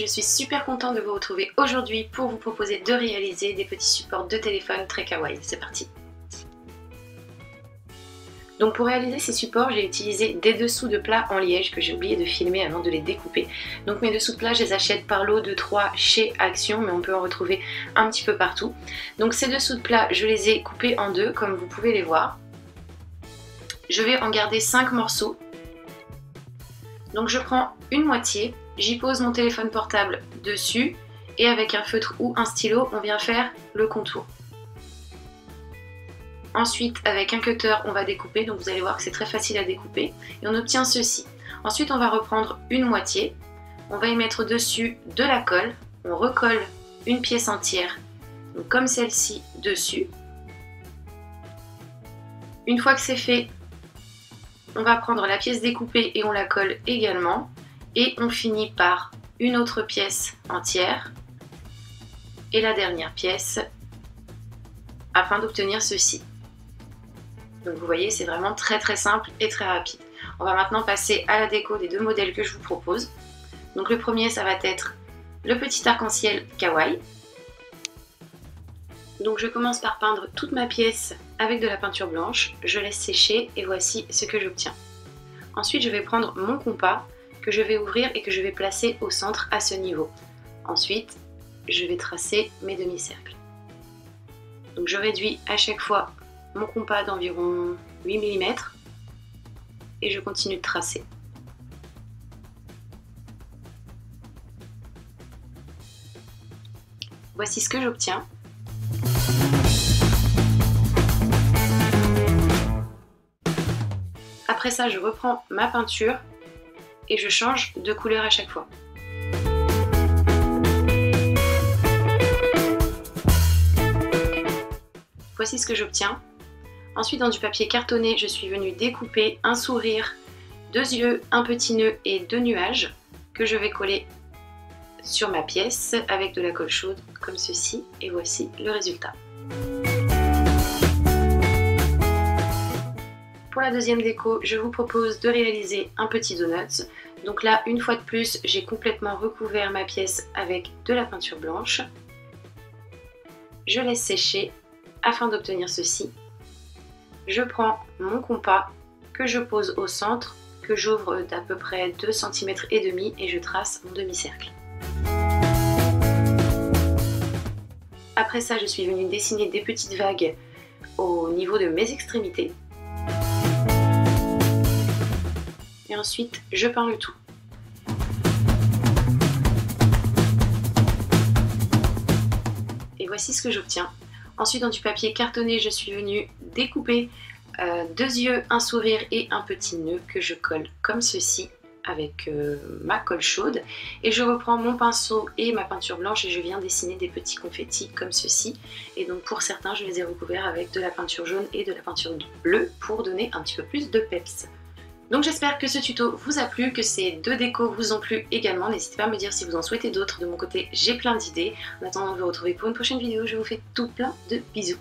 je suis super contente de vous retrouver aujourd'hui pour vous proposer de réaliser des petits supports de téléphone très kawaii. C'est parti! Donc pour réaliser ces supports, j'ai utilisé des dessous de plats en liège que j'ai oublié de filmer avant de les découper. Donc mes dessous de plats, je les achète par lot de 3 chez Action, mais on peut en retrouver un petit peu partout. Donc ces dessous de plats, je les ai coupés en deux, comme vous pouvez les voir. Je vais en garder 5 morceaux. Donc je prends une moitié, j'y pose mon téléphone portable dessus et avec un feutre ou un stylo, on vient faire le contour. Ensuite, avec un cutter, on va découper, donc vous allez voir que c'est très facile à découper et on obtient ceci. Ensuite, on va reprendre une moitié, on va y mettre dessus de la colle, on recolle une pièce entière, donc comme celle-ci, dessus. Une fois que c'est fait, on va prendre la pièce découpée et on la colle également. Et on finit par une autre pièce entière et la dernière pièce afin d'obtenir ceci. Donc vous voyez, c'est vraiment très simple et très rapide. On va maintenant passer à la déco des deux modèles que je vous propose. Donc le premier, ça va être le petit arc-en-ciel kawaii. Donc je commence par peindre toute ma pièce avec de la peinture blanche. Je laisse sécher et voici ce que j'obtiens. Ensuite, je vais prendre mon compas que je vais ouvrir et que je vais placer au centre à ce niveau. Ensuite, je vais tracer mes demi-cercles. Donc je réduis à chaque fois mon compas d'environ 8 mm et je continue de tracer. Voici ce que j'obtiens. Après ça, je reprends ma peinture et je change de couleur à chaque fois. Voici ce que j'obtiens. Ensuite, dans du papier cartonné, je suis venue découper un sourire, 2 yeux, un petit nœud et 2 nuages que je vais coller sur ma pièce avec de la colle chaude comme ceci. Et voici le résultat. Pour la deuxième déco, je vous propose de réaliser un petit donut. Donc là, une fois de plus, j'ai complètement recouvert ma pièce avec de la peinture blanche. Je laisse sécher afin d'obtenir ceci. Je prends mon compas que je pose au centre, que j'ouvre d'à peu près 2 cm et demi et je trace mon demi-cercle. Après ça, je suis venue dessiner des petites vagues au niveau de mes extrémités. Et ensuite, je peins le tout. Et voici ce que j'obtiens. Ensuite, dans du papier cartonné, je suis venue découper 2 yeux, un sourire et un petit nœud que je colle comme ceci avec ma colle chaude. Et je reprends mon pinceau et ma peinture blanche et je viens dessiner des petits confettis comme ceci. Et donc pour certains, je les ai recouverts avec de la peinture jaune et de la peinture bleue pour donner un petit peu plus de peps. Donc j'espère que ce tuto vous a plu, que ces deux décos vous ont plu également. N'hésitez pas à me dire si vous en souhaitez d'autres. De mon côté, j'ai plein d'idées. En attendant de vous retrouver pour une prochaine vidéo, je vous fais tout plein de bisous.